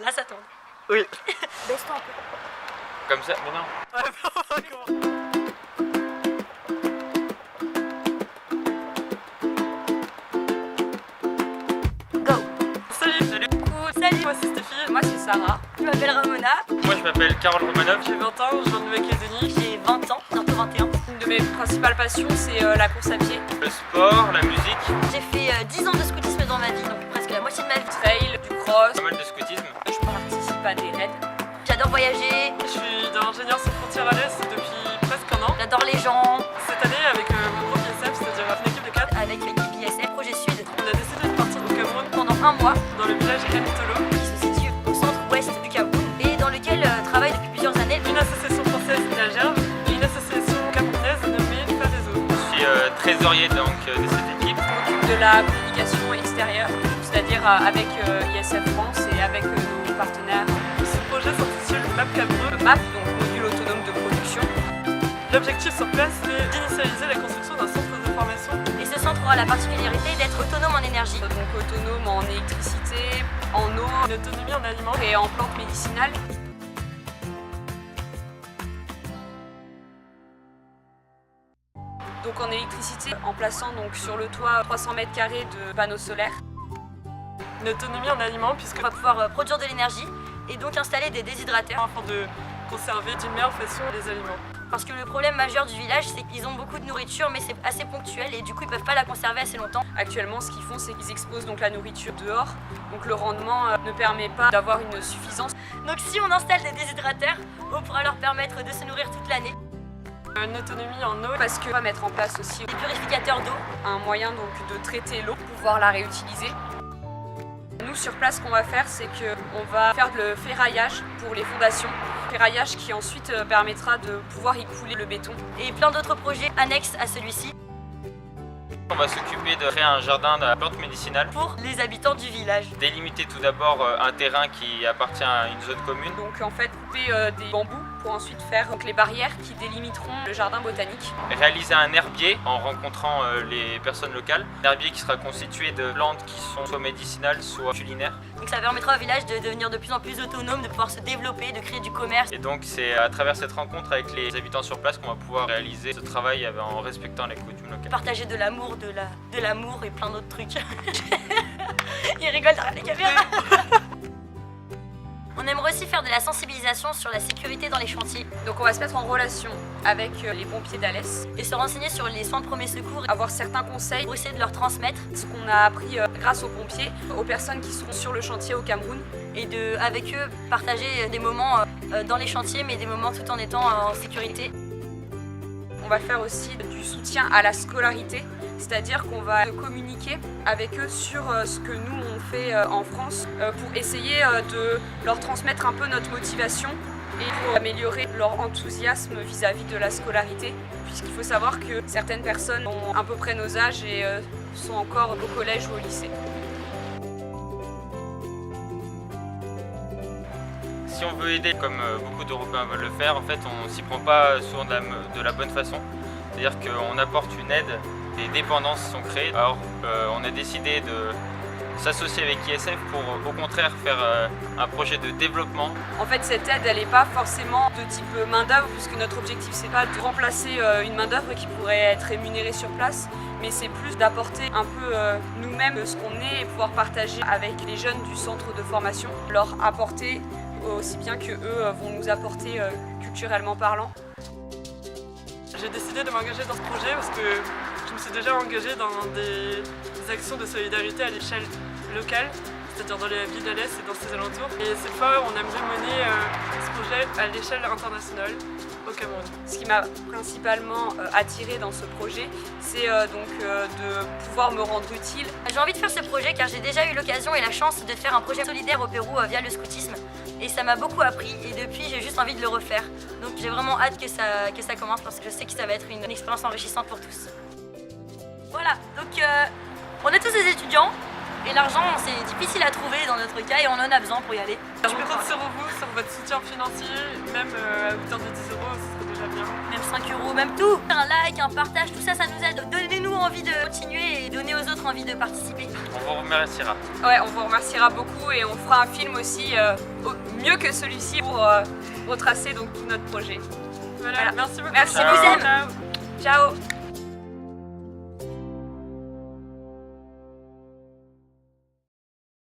Là ça tourne. Oui. Baisse-toi un peu. Comme ça, mais non. Go. Salut. Salut. Salut. Moi c'est Stéphie. Moi c'est Sarah. Je m'appelle Ramona. Moi je m'appelle Carole Romanov. J'ai 20 ans, je viens de Nouvelle-Calédonie. J'ai 20 ans, bientôt 21. Une de mes principales passions c'est la course à pied. Le sport, la musique, J'ai fait 10 ans de scoutisme dans ma vie, donc presque la moitié de ma vie. Trail, du cross. pas mal de scoutisme. Je participe à des raids. J'adore voyager, Je suis dans Ingénieurs sans frontières à l'Est depuis presque un an. j'adore les gens. Cette année avec mon groupe ISF, c'est-à-dire une équipe de 4, Avec l'équipe ISF Projet Sud, on a décidé de partir au Cameroun pendant un mois, dans le village Kanitolo. qui se situe au centre-ouest du Cameroun et dans lequel travaille depuis plusieurs années Une association française, la Gerbe, et une association camerounaise nommée Pas des eaux. Je suis trésorier donc de cette équipe. Je m'occupe de la communication extérieure, c'est-à-dire avec ISF France et avec nos partenaires. Ce projet s'intitule MAP Cameroun, MAP, donc module autonome de production. L'objectif sur place, c'est d'initialiser la construction d'un centre de formation. et ce centre aura la particularité d'être autonome en énergie. Donc autonome en électricité, en eau, une autonomie en aliments et en plantes médicinales. Donc en électricité, en plaçant donc sur le toit 300 mètres carrés de panneaux solaires. Une autonomie en aliments puisque On va pouvoir produire de l'énergie et donc installer des déshydrateurs. afin de conserver d'une meilleure façon les aliments. Parce que le problème majeur du village, c'est qu'ils ont beaucoup de nourriture, mais c'est assez ponctuel et du coup ils peuvent pas la conserver assez longtemps. Actuellement, ce qu'ils font, c'est qu'ils exposent donc la nourriture dehors. Donc le rendement ne permet pas d'avoir une suffisance. Donc si on installe des déshydrateurs, on pourra leur permettre de se nourrir toute l'année. Une autonomie en eau parce qu'on va mettre en place aussi Des purificateurs d'eau. un moyen donc de traiter l'eau pour pouvoir la réutiliser. Nous sur place, ce qu'on va faire, c'est qu'on va faire le ferraillage pour les fondations. Ferraillage qui ensuite permettra de pouvoir y couler le béton. Et plein d'autres projets annexes à celui-ci On va s'occuper de créer un jardin de plantes médicinales. pour les habitants du village. Délimiter tout d'abord un terrain qui appartient à une zone commune. Donc en fait couper des bambous pour ensuite faire donc, les barrières qui délimiteront le jardin botanique. Réaliser un herbier en rencontrant les personnes locales. Un herbier qui sera constitué de plantes qui sont soit médicinales, soit culinaires. Donc ça permettra au village de devenir de plus en plus autonome, de pouvoir se développer, de créer du commerce. Et donc c'est à travers cette rencontre avec les habitants sur place qu'on va pouvoir réaliser ce travail en respectant les coutumes locales. Partager de l'amour, de l'amour et plein d'autres trucs. Il rigole derrière les caméras. On aimerait aussi faire de la sensibilisation sur la sécurité dans les chantiers Donc on va se mettre en relation avec les pompiers d'Alès, et se renseigner sur les soins de premiers secours avoir certains conseils, pour essayer de leur transmettre ce qu'on a appris grâce aux pompiers, aux personnes qui sont sur le chantier au Cameroun. et avec eux partager des moments dans les chantiers, mais des moments tout en étant en sécurité. On va faire aussi du soutien à la scolarité, c'est-à-dire qu'on va communiquer avec eux sur ce que nous on fait en France pour essayer de leur transmettre un peu notre motivation et pour améliorer leur enthousiasme vis-à-vis de la scolarité, puisqu'il faut savoir que certaines personnes ont à peu près nos âges et sont encore au collège ou au lycée. Si on veut aider, comme beaucoup d'Européens veulent le faire, en fait, on s'y prend pas souvent de la bonne façon. C'est-à-dire qu'on apporte une aide, des dépendances sont créées. Alors, on a décidé de s'associer avec ISF pour, au contraire, faire un projet de développement. En fait, cette aide, elle n'est pas forcément de type main-d'œuvre, puisque notre objectif, c'est pas de remplacer une main-d'œuvre qui pourrait être rémunérée sur place, mais c'est plus d'apporter un peu nous-mêmes ce qu'on est et pouvoir partager avec les jeunes du centre de formation, leur apporter aussi bien que eux vont nous apporter culturellement parlant. J'ai décidé de m'engager dans ce projet parce que je me suis déjà engagée dans des actions de solidarité à l'échelle locale, c'est-à-dire dans les villes d'Alès et dans ses alentours. Et cette fois, on aimerait mener ce projet à l'échelle internationale au Cameroun. Ce qui m'a principalement attirée dans ce projet, c'est de pouvoir me rendre utile. J'ai envie de faire ce projet car j'ai déjà eu l'occasion et la chance de faire un projet solidaire au Pérou via le scoutisme. Et ça m'a beaucoup appris et depuis j'ai juste envie de le refaire. Donc j'ai vraiment hâte que ça commence parce que je sais que ça va être une expérience enrichissante pour tous. Voilà, donc on est tous des étudiants et l'argent c'est difficile à trouver dans notre cas et on en a besoin pour y aller. Je compte sur vous, sur votre soutien financier, même à hauteur de 10 €, ce serait déjà bien. Même 5 €, même tout. Un like, un partage, tout ça, ça nous aide. Donnez-nous envie de continuer et donner aux autres envie de participer. On vous remerciera. Ouais, on vous remerciera beaucoup et on fera un film aussi mieux que celui-ci pour retracer donc tout notre projet. Voilà. Merci beaucoup. Merci, je vous aime. Ciao. Ciao.